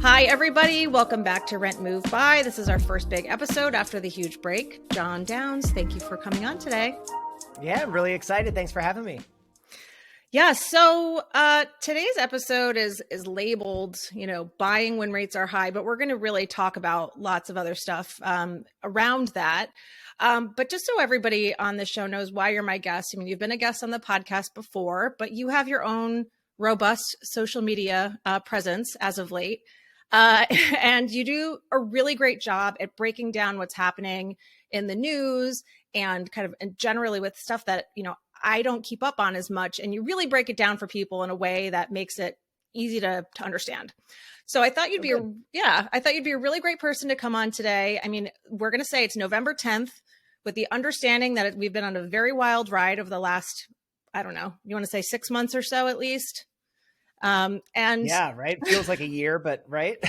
Hi, everybody. Welcome back to Rent Move Buy. This is our first big episode after the huge break. Jdowns, thank you for coming on today. Yeah, I'm really excited. Thanks for having me. Yeah, so today's episode is labeled, buying when rates are high, but we're going to really talk about lots of other stuff around that. But just so everybody on the show knows why you're my guest, I mean, you've been a guest on the podcast before, but you have your own robust social media presence as of late. And you do a really great job at breaking down what's happening in the news and kind of and generally with stuff that, I don't keep up on as much. And you really break it down for people in a way that makes it easy to understand. So I thought you'd be a really great person to come on today. I mean, we're going to say it's November 10th with the understanding that we've been on a very wild ride over the last, I don't know, you want to say 6 months or so at least. And yeah, right. Feels like a year, but right.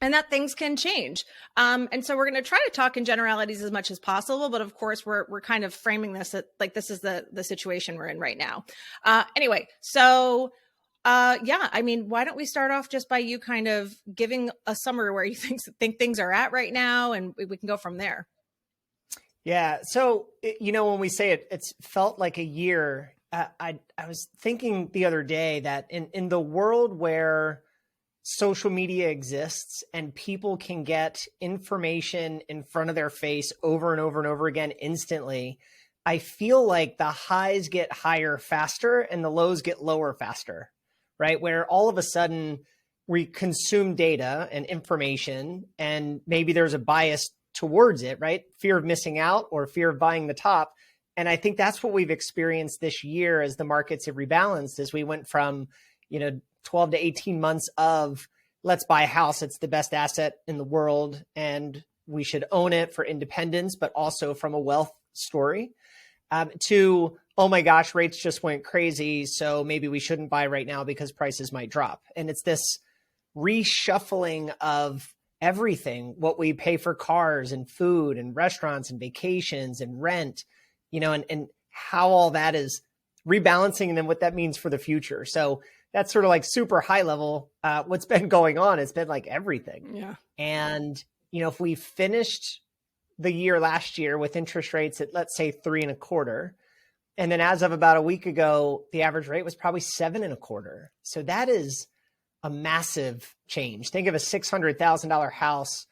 And that things can change. And so we're going to try to talk in generalities as much as possible. But of course, we're kind of framing this at, like, this is the situation we're in right now. Anyway, so I mean, why don't we start off just by you kind of giving a summary where you think things are at right now, and we can go from there. Yeah. So, when we say it's felt like a year, I was thinking the other day that in the world where social media exists and people can get information in front of their face over and over and over again instantly, I feel like the highs get higher faster and the lows get lower faster, right? Where all of a sudden we consume data and information and maybe there's a bias towards it, right? Fear of missing out or fear of buying the top. And I think that's what we've experienced this year as the markets have rebalanced, as we went from, 12 to 18 months of let's buy a house. It's the best asset in the world and we should own it for independence, but also from a wealth story, to, oh my gosh, rates just went crazy. So maybe we shouldn't buy right now because prices might drop. And it's this reshuffling of everything, what we pay for cars and food and restaurants and vacations and rent, and how all that is rebalancing and then what that means for the future. So that's sort of like super high level. What's been going on, it's been like everything. Yeah. And, if we finished the year last year with interest rates at, let's say, 3.25%, and then as of about a week ago, the average rate was probably 7.25%. So that is a massive change. Think of a $600,000 house,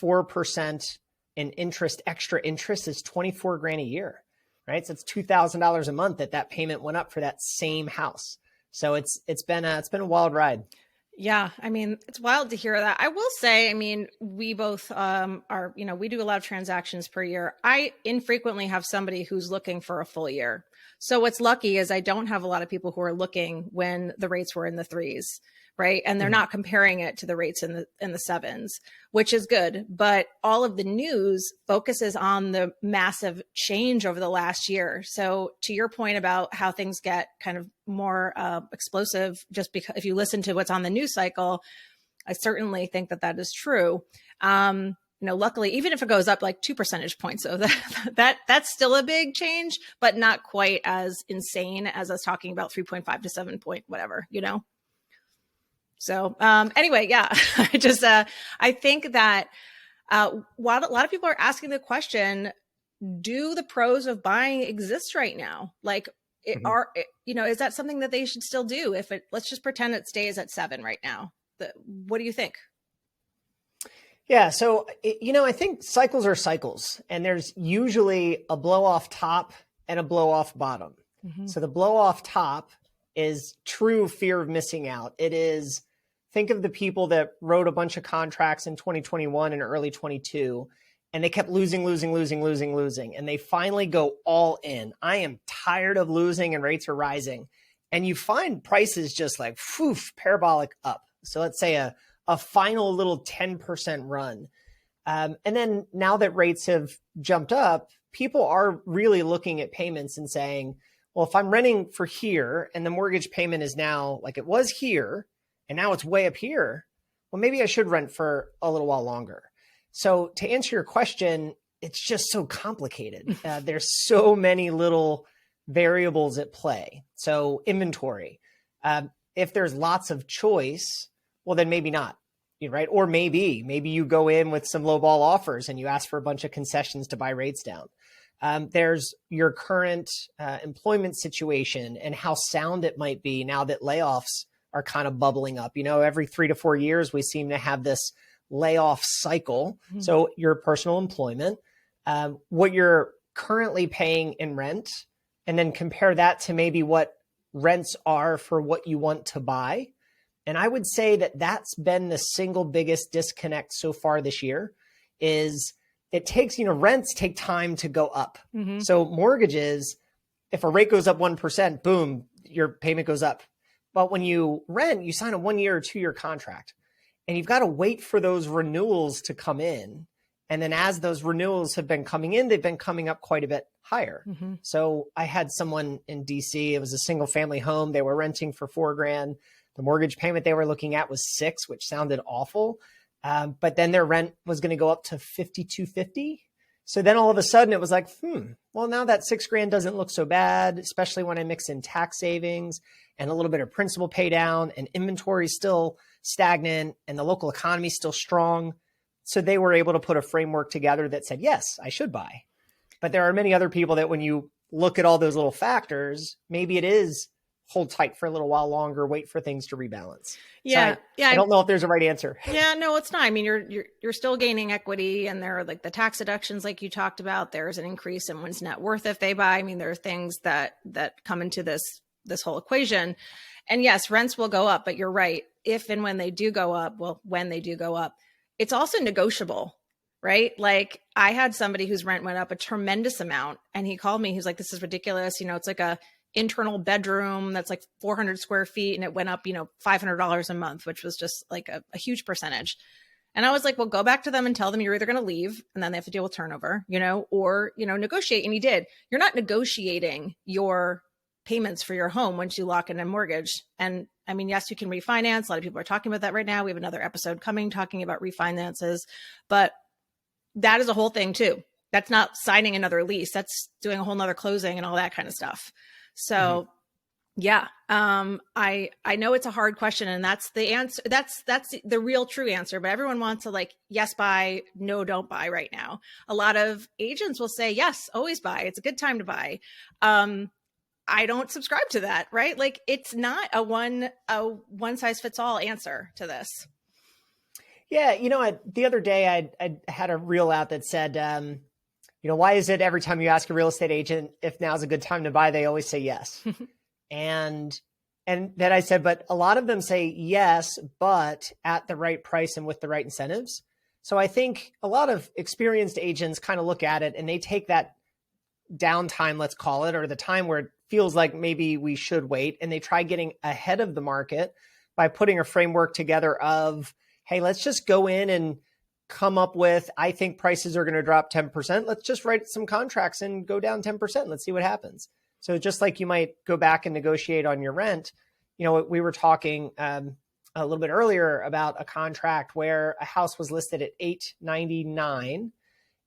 4% in interest, extra interest is $24,000 a year, right? So it's $2,000 a month that payment went up for that same house. So it's been a wild ride. Yeah. I mean, it's wild to hear that. I will say, I mean, we both we do a lot of transactions per year. I infrequently have somebody who's looking for a full year. So what's lucky is I don't have a lot of people who are looking when the rates were in the threes, right? And they're not comparing it to the rates in the sevens, which is good. But all of the news focuses on the massive change over the last year. So to your point about how things get kind of more explosive, just because if you listen to what's on the news cycle, I certainly think that is true. Luckily, even if it goes up like 2 percentage points, so that's still a big change, but not quite as insane as us talking about 3.5 to 7 point, whatever, So anyway, yeah, I think that while a lot of people are asking the question, do the pros of buying exist right now? Like, is that something that they should still do? Let's just pretend it stays at 7 right now. What do you think? Yeah. So, I think cycles are cycles, and there's usually a blow off top and a blow off bottom. Mm-hmm. So the blow off top is true fear of missing out. It is, think of the people that wrote a bunch of contracts in 2021 and early 22, and they kept losing. And they finally go all in. I am tired of losing and rates are rising. And you find prices just like, parabolic up. So let's say a final little 10% run. And then now that rates have jumped up, people are really looking at payments and saying, well, if I'm renting for here and the mortgage payment is now like it was here and now it's way up here, well, maybe I should rent for a little while longer. So to answer your question, it's just so complicated. There's so many little variables at play. So inventory, if there's lots of choice, well, then maybe not. right? Or maybe you go in with some low ball offers and you ask for a bunch of concessions to buy rates down. There's your current employment situation and how sound it might be now that layoffs are kind of bubbling up. Every 3 to 4 years, we seem to have this layoff cycle. Mm-hmm. So your personal employment, what you're currently paying in rent, and then compare that to maybe what rents are for what you want to buy. And I would say that that's been the single biggest disconnect so far this year is it takes, rents take time to go up. Mm-hmm. So mortgages, if a rate goes up 1%, boom, your payment goes up. But when you rent, you sign a 1 year or 2 year contract and you've got to wait for those renewals to come in. And then as those renewals have been coming in, they've been coming up quite a bit higher. Mm-hmm. So I had someone in DC, it was a single family home. They were renting for $4,000. The mortgage payment they were looking at was $6,000, which sounded awful. But then their rent was going to go up to $5,250. So then all of a sudden it was like, well, now that $6,000 doesn't look so bad, especially when I mix in tax savings and a little bit of principal pay down, and inventory still stagnant and the local economy still strong. So they were able to put a framework together that said, yes, I should buy. But there are many other people that when you look at all those little factors, maybe it is hold tight for a little while longer, wait for things to rebalance. Yeah. So I don't know if there's a right answer. Yeah, no, it's not. I mean, you're still gaining equity, and there are like the tax deductions, like you talked about. There's an increase in one's net worth if they buy. I mean, there are things that come into this whole equation. And yes, rents will go up, but you're right. If and when they do go up, when they do go up, it's also negotiable, right? Like I had somebody whose rent went up a tremendous amount, and he called me. He's like, this is ridiculous. It's like a internal bedroom that's like 400 square feet, and it went up, $500 a month, which was just like a huge percentage. And I was like, well, go back to them and tell them you're either going to leave and then they have to deal with turnover, or, negotiate. And he did. You're not negotiating your payments for your home once you lock in a mortgage. And I mean, yes, you can refinance. A lot of people are talking about that right now. We have another episode coming talking about refinances, but that is a whole thing too. That's not signing another lease. That's doing a whole nother closing and all that kind of stuff. So yeah, I know it's a hard question, and that's the answer. That's the real true answer, but everyone wants to like, yes, buy, no, don't buy right now. A lot of agents will say, yes, always buy. It's a good time to buy. I don't subscribe to that, right? Like it's not a one size fits all answer to this. Yeah. The other day I had a reel out that said, why is it every time you ask a real estate agent if now's a good time to buy, they always say yes. and then I said, but a lot of them say yes, but at the right price and with the right incentives. So I think a lot of experienced agents kind of look at it and they take that downtime, let's call it, or the time where it feels like maybe we should wait, and they try getting ahead of the market by putting a framework together of, hey, let's just go in and come up with, I think prices are going to drop 10%. Let's just write some contracts and go down 10%. Let's see what happens. So just like you might go back and negotiate on your rent, we were talking a little bit earlier about a contract where a house was listed at $899,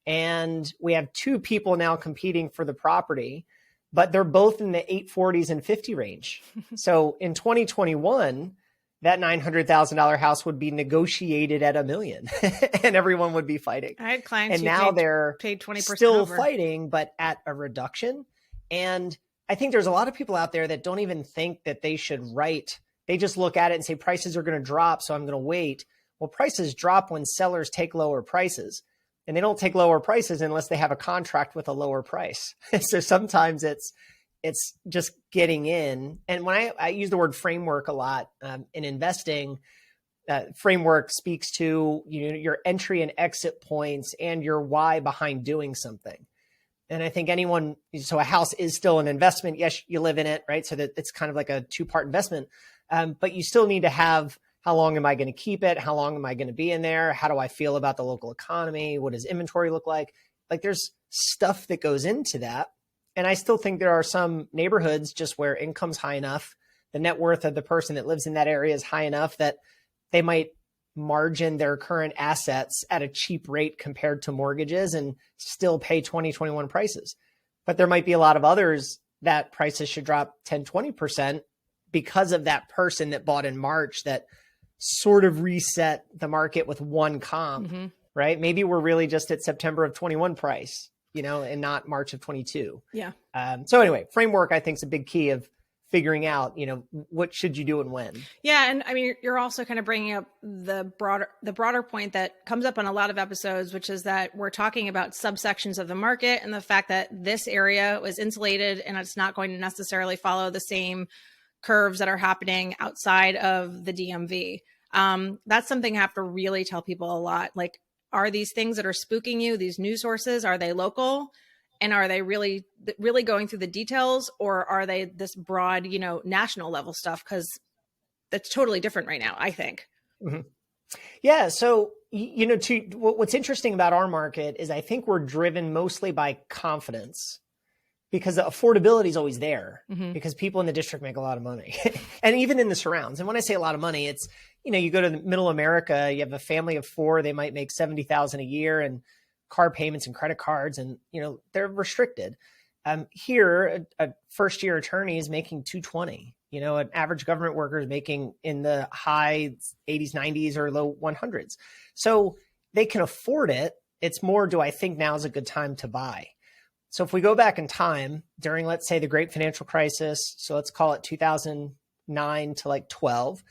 and we have two people now competing for the property, but they're both in the 840s and 50 range. So in 2021, that $900,000 house would be negotiated at $1 million and everyone would be fighting. I had clients and now they're paid 20% still over. Fighting, but at a reduction. And I think there's a lot of people out there that don't even think that they should write. They just look at it and say prices are going to drop, so I'm going to wait. Well, prices drop when sellers take lower prices, and they don't take lower prices unless they have a contract with a lower price. So sometimes it's just getting in. And when I use the word framework a lot in investing, framework speaks to your entry and exit points and your why behind doing something. And I think so a house is still an investment. Yes, you live in it, right? So that it's kind of like a two-part investment. But you still need to have, how long am I going to keep it? How long am I going to be in there? How do I feel about the local economy? What does inventory look like? Like there's stuff that goes into that. And I still think there are some neighborhoods just where income's high enough, the net worth of the person that lives in that area is high enough that they might margin their current assets at a cheap rate compared to mortgages and still pay 2021 prices. But there might be a lot of others that prices should drop 10, 20% because of that person that bought in March that sort of reset the market with one comp, right? Maybe we're really just at September of 21 price, and not March of 22. Yeah. So anyway, framework, I think, is a big key of figuring out, what should you do and when. Yeah. And I mean, you're also kind of bringing up the broader point that comes up on a lot of episodes, which is that we're talking about subsections of the market and the fact that this area was insulated and it's not going to necessarily follow the same curves that are happening outside of the DMV. That's something I have to really tell people a lot. Like, are these things that are spooking you, these news sources, are they local? And are they really going through the details, or are they this broad, national level stuff? Because that's totally different right now, I think. Mm-hmm. Yeah. So, what's interesting about our market is I think we're driven mostly by confidence, because the affordability is always there, because people in the district make a lot of money and even in the surrounds. And when I say a lot of money, it's, you go to the middle America, you have a family of 4, they might make $70,000 a year, and car payments and credit cards, and, they're restricted. Here, a first year attorney is making $220, an average government worker is making in the high 80s, 90s, or low 100s. So they can afford it. It's more, do I think now is a good time to buy? So if we go back in time during, let's say, the great financial crisis, so let's call it 2009 to like 12,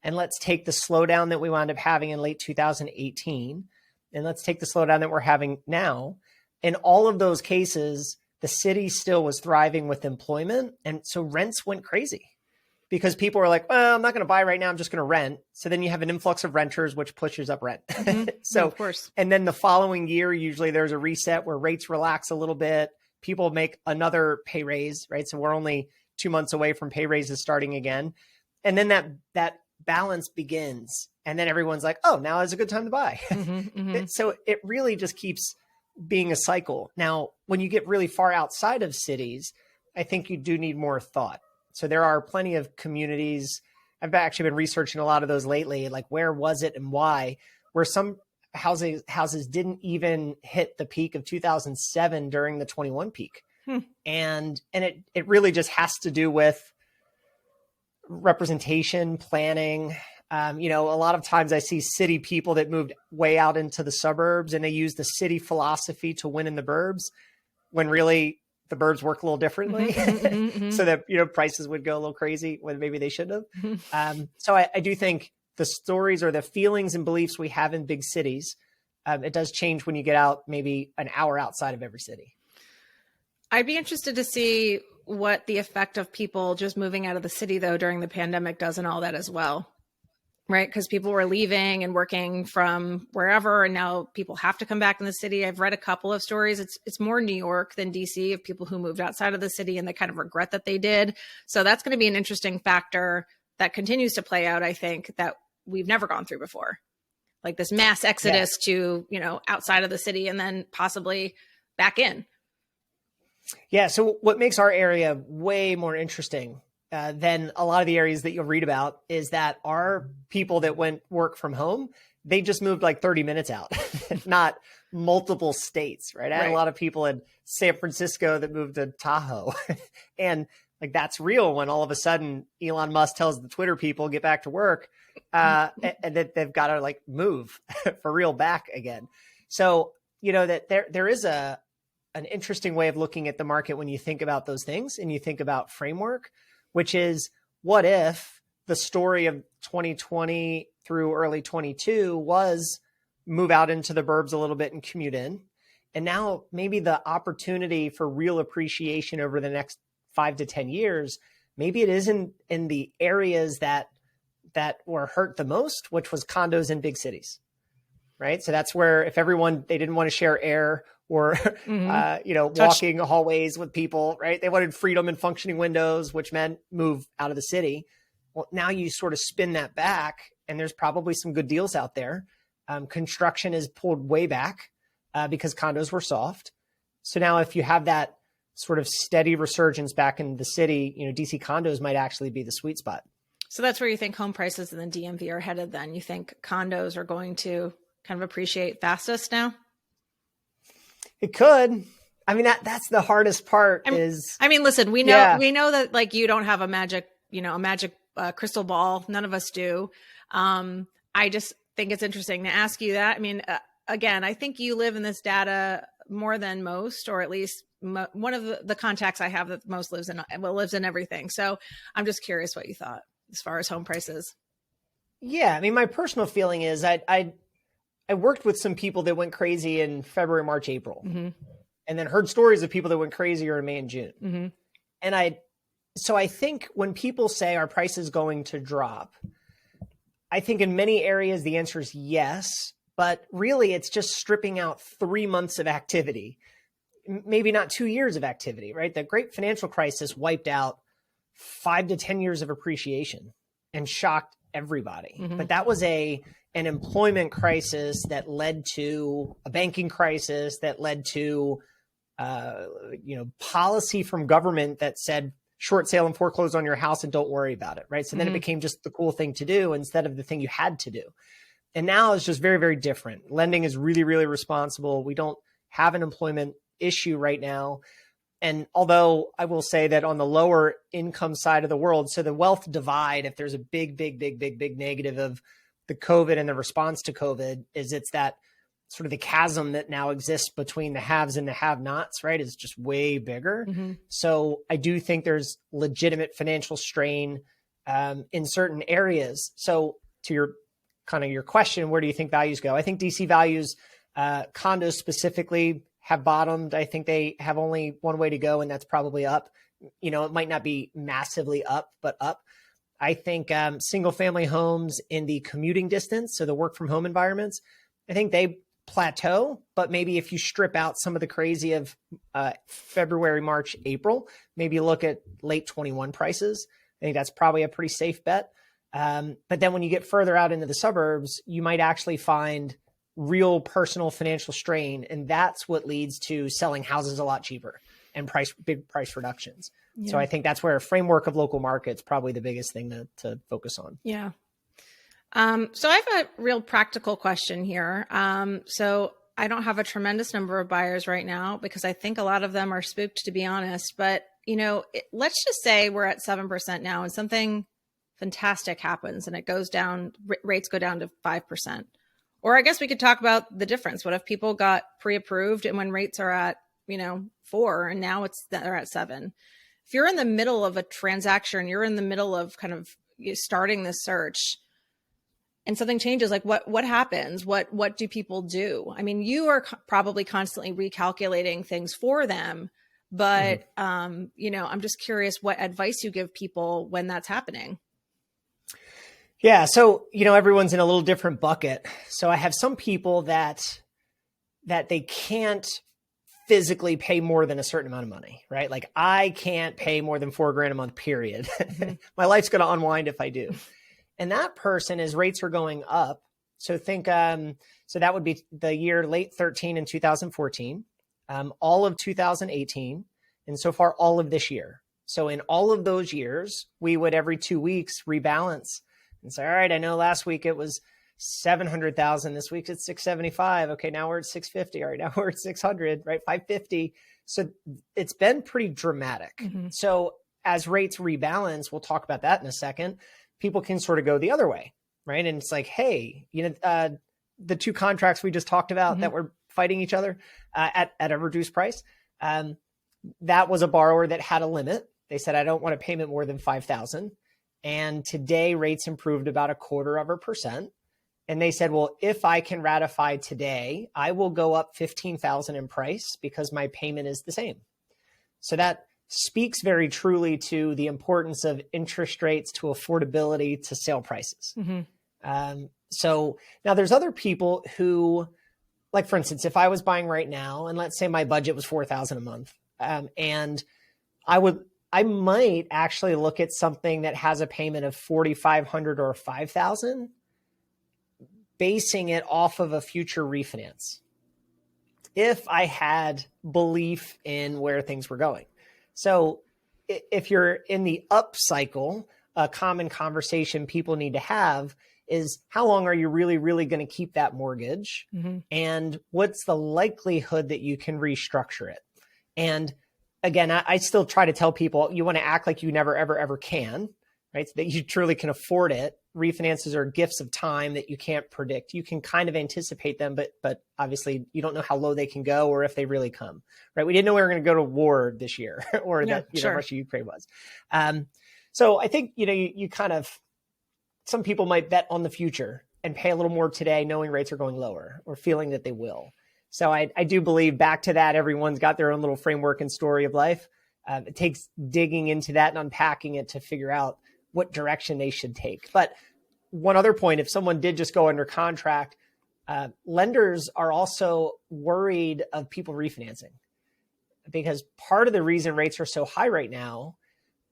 and let's take the slowdown that we wound up having in late 2018, and let's take the slowdown that we're having now. In all of those cases, the city still was thriving with employment. And so rents went crazy because people were like, well, I'm not going to buy right now, I'm just going to rent. So then you have an influx of renters, which pushes up rent. So, yeah, of course. And then the following year, usually there's a reset where rates relax a little bit. People make another pay raise, right? So we're only 2 months away from pay raises starting again. And then that balance begins. And then everyone's like, oh, now is a good time to buy. So it really just keeps being a cycle. Now, when you get really far outside of cities, I think you do need more thought. So there are plenty of communities. I've actually been researching a lot of those lately, like where was it and why, where some houses didn't even hit the peak of 2007 during the 21 peak. And it really just has to do with representation, planning. A lot of times I see city people that moved way out into the suburbs and they use the city philosophy to win in the burbs, when really the burbs work a little differently. So that, prices would go a little crazy when maybe they shouldn't have. So I do think the stories or the feelings and beliefs we have in big cities, it does change when you get out maybe an hour outside of every city. I'd be interested to see what the effect of people just moving out of the city, though, during the pandemic does and all that as well. Right. Because people were leaving and working from wherever, and now people have to come back in the city. I've read a couple of stories. It's more New York than DC, of people who moved outside of the city and they kind of regret that they did. So that's going to be an interesting factor that continues to play out, I think, that we've never gone through before. Like this mass exodus to, outside of the city and then possibly back in. Yeah. So what makes our area way more interesting than a lot of the areas that you'll read about is that our people that went work from home, they just moved like 30 minutes out, not multiple states, right? I had a lot of people in San Francisco that moved to Tahoe. And like, that's real when all of a sudden Elon Musk tells the Twitter people, get back to work, and that they've got to like move for real back again. So, that there is an interesting way of looking at the market when you think about those things and you think about framework, which is, what if the story of 2020 through early 22 was move out into the burbs a little bit and commute in. And now maybe the opportunity for real appreciation over the next 5 to 10 years, maybe it isn't in the areas that were hurt the most, which was condos in big cities, right? So that's where if they didn't want to share air or, walking hallways with people, right? They wanted freedom and functioning windows, which meant move out of the city. Well, now you sort of spin that back and there's probably some good deals out there. Construction is pulled way back because condos were soft. So now if you have that sort of steady resurgence back in the city, DC condos might actually be the sweet spot. So that's where you think home prices in the DMV are headed then? You think condos are going to kind of appreciate fastest now? It could. I mean, that's the hardest part listen, we know that like you don't have a magic crystal ball. None of us do. I just think it's interesting to ask you that. I mean, again, I think you live in this data more than most, or at least one of the contacts I have that most lives in everything. So I'm just curious what you thought as far as home prices. Yeah, I mean, my personal feeling is I worked with some people that went crazy in February, March, April, Mm-hmm. and then heard stories of people that went crazier in May and June. Mm-hmm. And I think when people say our price is going to drop, I think in many areas the answer is yes, but really it's just stripping out 3 months of activity, maybe not 2 years of activity, right? The great financial crisis wiped out 5 to 10 years of appreciation and shocked everybody. Mm-hmm. But that was an employment crisis that led to a banking crisis that led to policy from government that said short sale and foreclose on your house and don't worry about it, right? So then Mm-hmm. it became just the cool thing to do instead of the thing you had to do. And now it's just very, very different. Lending is really, really responsible. We don't have an employment issue right now. And although I will say that on the lower income side of the world, so the wealth divide, if there's a big negative of the COVID and the response to COVID, is it's that sort of the chasm that now exists between the haves and the have-nots, right, is just way bigger. Mm-hmm. So I do think there's legitimate financial strain in certain areas. So to your question, where do you think values go? I think DC values, condos specifically, have bottomed. I think they have only one way to go, and that's probably up. It might not be massively up, but up. I think single family homes in the commuting distance, so the work from home environments, I think they plateau, but maybe if you strip out some of the crazy of February, March, April, maybe look at late 21 prices. I think that's probably a pretty safe bet. But then when you get further out into the suburbs, you might actually find real personal financial strain. And that's what leads to selling houses a lot cheaper and big price reductions. Yeah. So I think that's where a framework of local markets probably the biggest thing to focus on. Yeah. So I have a real practical question here. So I don't have a tremendous number of buyers right now because I think a lot of them are spooked, to be honest. But, let's just say we're at 7% now and something fantastic happens and it goes down, rates go down to 5%. Or I guess we could talk about the difference. What if people got pre-approved and when rates are at, 4 and now they're at 7? If you're in the middle of a transaction, you're in the middle of kind of starting this search and something changes, like what happens? What do people do? I mean, you are probably constantly recalculating things for them, but, I'm just curious what advice you give people when that's happening. Yeah. So, everyone's in a little different bucket. So I have some people that they can't physically pay more than a certain amount of money, right? Like I can't pay more than $4,000 a month, period. Mm-hmm. My life's going to unwind if I do. And that person, as rates are going up. So think, so that would be the year late 13 and 2014, all of 2018, and so far all of this year. So in all of those years, we would every 2 weeks rebalance and say, all right, I know last week it was 700,000. This week it's 675. Okay, now we're at 650. All right, now we're at 600, right? 550. So it's been pretty dramatic. Mm-hmm. So as rates rebalance, we'll talk about that in a second, people can sort of go the other way, right? And it's like, hey, the two contracts we just talked about mm-hmm. that were fighting each other at a reduced price, that was a borrower that had a limit. They said, I don't want a payment more than 5,000. And today rates improved about 0.25%. And they said, well, if I can ratify today, I will go up 15,000 in price because my payment is the same. So that speaks very truly to the importance of interest rates to affordability to sale prices. Mm-hmm. So now there's other people who, like for instance, if I was buying right now, and let's say my budget was 4,000 a month, and I might actually look at something that has a payment of 4,500 or 5,000, basing it off of a future refinance, if I had belief in where things were going. So if you're in the up cycle, a common conversation people need to have is how long are you really, really going to keep that mortgage? Mm-hmm. And what's the likelihood that you can restructure it? And again, I still try to tell people you want to act like you never, ever, ever can, right? So that you truly can afford it refinances are gifts of time that you can't predict. You can kind of anticipate them, but obviously you don't know how low they can go or if they really come, right? We didn't know we were going to go to war this year or that, sure. Russia, Ukraine was. So I think, you kind of, some people might bet on the future and pay a little more today, knowing rates are going lower or feeling that they will. So I do believe back to that, everyone's got their own little framework and story of life. It takes digging into that and unpacking it to figure out what direction they should take. But one other point, if someone did just go under contract, lenders are also worried of people refinancing, because part of the reason rates are so high right now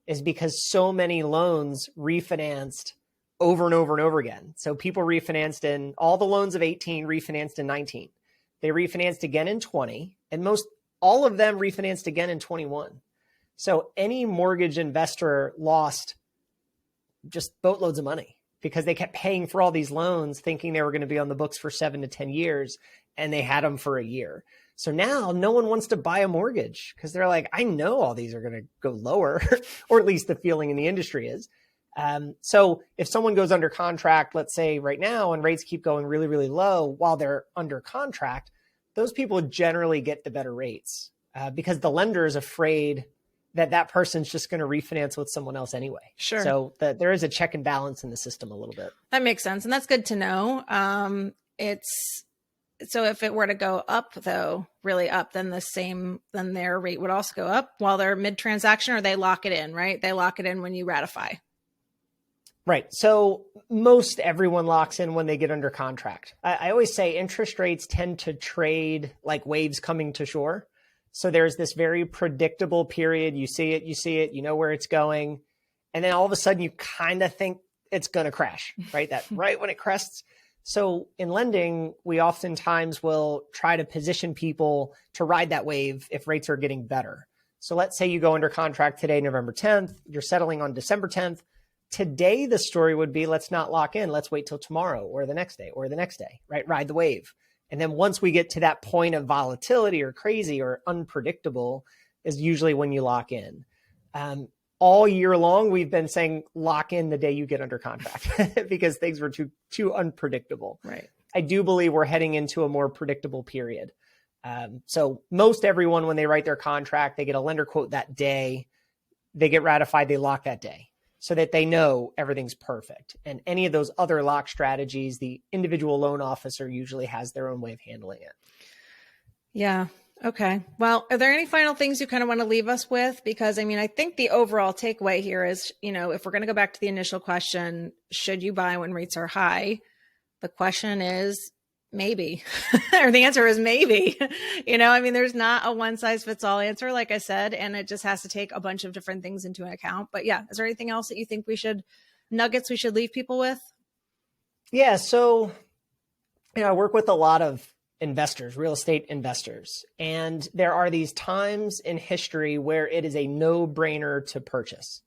is because so many loans refinanced over and over and over again. So people refinanced in all the loans of 18 refinanced in 19. They refinanced again in 20, and all of them refinanced again in 21. So any mortgage investor lost just boatloads of money because they kept paying for all these loans thinking they were going to be on the books for 7 to 10 years, and they had them for a year. So now no one wants to buy a mortgage because they're like, I know all these are going to go lower, or at least the feeling in the industry is. So if someone goes under contract, let's say right now, and rates keep going really, really low while they're under contract, those people generally get the better rates because the lender is afraid that person's just going to refinance with someone else anyway. Sure. So there is a check and balance in the system a little bit. That makes sense. And that's good to know. So if it were to go up though, really up, then their rate would also go up while they're mid-transaction, or they lock it in, right? They lock it in when you ratify. Right. So most everyone locks in when they get under contract. I always say interest rates tend to trade like waves coming to shore. So there's this very predictable period. You see it, you know where it's going. And then all of a sudden you kind of think it's going to crash, right? That right when it crests. So in lending, we oftentimes will try to position people to ride that wave if rates are getting better. So let's say you go under contract today, November 10th, you're settling on December 10th. Today, the story would be, let's not lock in. Let's wait till tomorrow or the next day or the next day, right? Ride the wave. And then once we get to that point of volatility or crazy or unpredictable is usually when you lock in. All year long, we've been saying lock in the day you get under contract because things were too unpredictable. Right. I do believe we're heading into a more predictable period. So most everyone, when they write their contract, they get a lender quote that day, they get ratified, they lock that day, so that they know everything's perfect. And any of those other lock strategies, the individual loan officer usually has their own way of handling it. Yeah. Okay. Well, are there any final things you kind of want to leave us with? Because I think the overall takeaway here is, if we're going to go back to the initial question, should you buy when rates are high? The question is maybe, or the answer is maybe. There's not a one size fits all answer, like I said, and it just has to take a bunch of different things into account. But yeah, is there anything else that you think nuggets we should leave people with? Yeah. So, I work with a lot of investors, real estate investors, and there are these times in history where it is a no-brainer to purchase.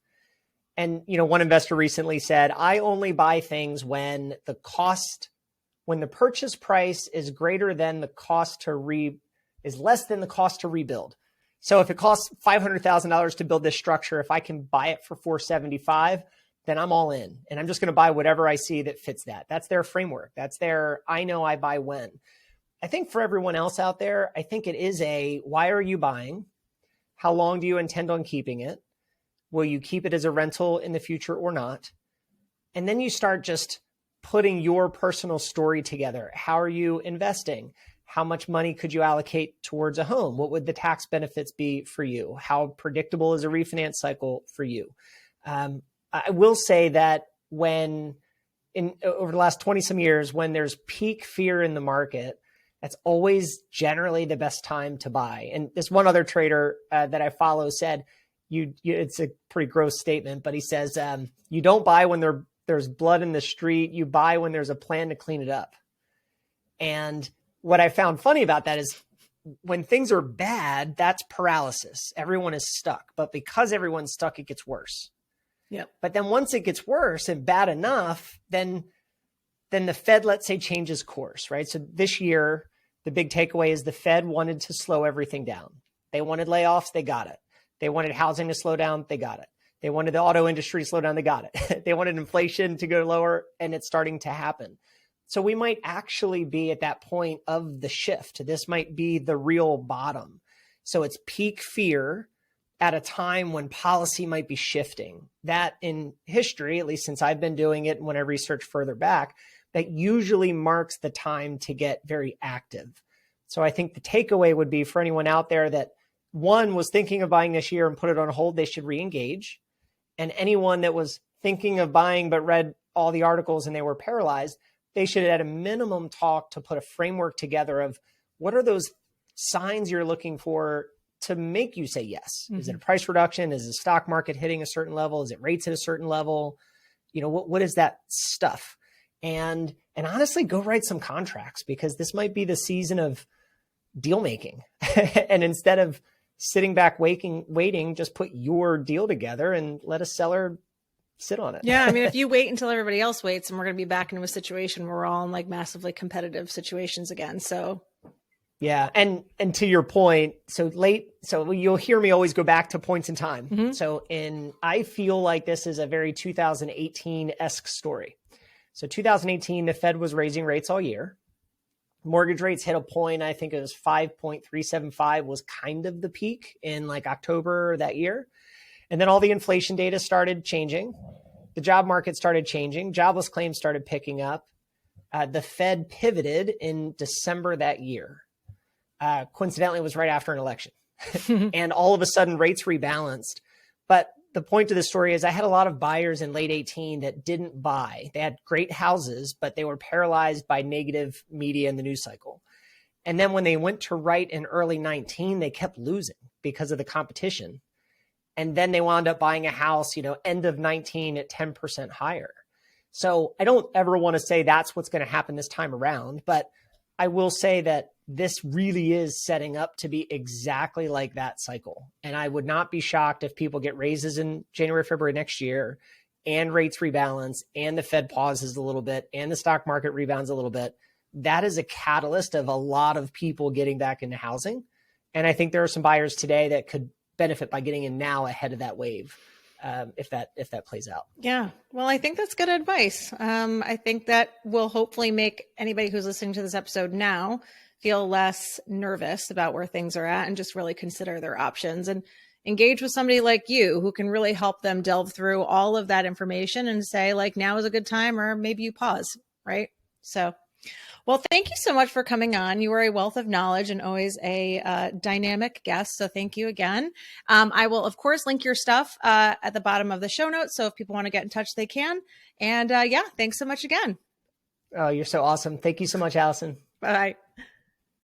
And, one investor recently said, I only buy things when the purchase price is greater than the cost is less than the cost to rebuild. So if it costs $500,000 to build this structure, if I can buy it for $475,000, then I'm all in. And I'm just going to buy whatever I see that fits that. That's their framework. That's their, I know I buy when. I think for everyone else out there, I think it is why are you buying? How long do you intend on keeping it? Will you keep it as a rental in the future or not? And then you start just putting your personal story together. How are you investing? How much money could you allocate towards a home? What would the tax benefits be for you? How predictable is a refinance cycle for you? I will say that over the last 20 some years, when there's peak fear in the market, that's always generally the best time to buy. And this one other trader that I follow said, it's a pretty gross statement, but he says, you don't buy when there's blood in the street. You buy when there's a plan to clean it up. And what I found funny about that is when things are bad, that's paralysis. Everyone is stuck. But because everyone's stuck, it gets worse. Yep. But then once it gets worse and bad enough, then the Fed, let's say, changes course, right? So this year, the big takeaway is the Fed wanted to slow everything down. They wanted layoffs, they got it. They wanted housing to slow down, they got it. They wanted the auto industry to slow down. They got it. They wanted inflation to go lower, and it's starting to happen. So we might actually be at that point of the shift. This might be the real bottom. So it's peak fear at a time when policy might be shifting. That in history, at least since I've been doing it, when I research further back, that usually marks the time to get very active. So I think the takeaway would be for anyone out there that one was thinking of buying this year and put it on hold, they should re-engage. And anyone that was thinking of buying but read all the articles and they were paralyzed, they should at a minimum talk to put a framework together of what are those signs you're looking for to make you say yes. Mm-hmm. Is it a price reduction? Is the stock market hitting a certain level? Is it rates at a certain level? What is that stuff? And honestly, go write some contracts, because this might be the season of deal making. And instead of sitting back waiting, just put your deal together and let a seller sit on it. Yeah. I mean, if you wait until everybody else waits, and we're going to be back into a situation where we're all in like massively competitive situations again. So yeah. And to your point, so you'll hear me always go back to points in time. Mm-hmm. So I feel like this is a very 2018-esque story. So 2018, the Fed was raising rates all year. Mortgage rates hit a point, I think it was 5.375 was kind of the peak in like October that year. And then all the inflation data started changing. The job market started changing. Jobless claims started picking up. The Fed pivoted in December that year. Coincidentally, it was right after an election. And all of a sudden, rates rebalanced. But the point of the story is I had a lot of buyers in late 18 that didn't buy. They had great houses, but they were paralyzed by negative media in the news cycle. And then when they went to write in early 19, they kept losing because of the competition. And then they wound up buying a house, end of 19 at 10% higher. So I don't ever want to say that's what's going to happen this time around, but I will say that this really is setting up to be exactly like that cycle. And I would not be shocked if people get raises in January, February next year, and rates rebalance, and the Fed pauses a little bit, and the stock market rebounds a little bit. That is a catalyst of a lot of people getting back into housing. And I think there are some buyers today that could benefit by getting in now ahead of that wave, if that plays out. Yeah. Well, I think that's good advice. I think that will hopefully make anybody who's listening to this episode now feel less nervous about where things are at and just really consider their options and engage with somebody like you who can really help them delve through all of that information and say, like, now is a good time, or maybe you pause, right? So, well, thank you so much for coming on. You are a wealth of knowledge and always a dynamic guest. So thank you again. I will, of course, link your stuff at the bottom of the show notes. So if people want to get in touch, they can. And yeah, thanks so much again. Oh, you're so awesome. Thank you so much, Alison. Bye.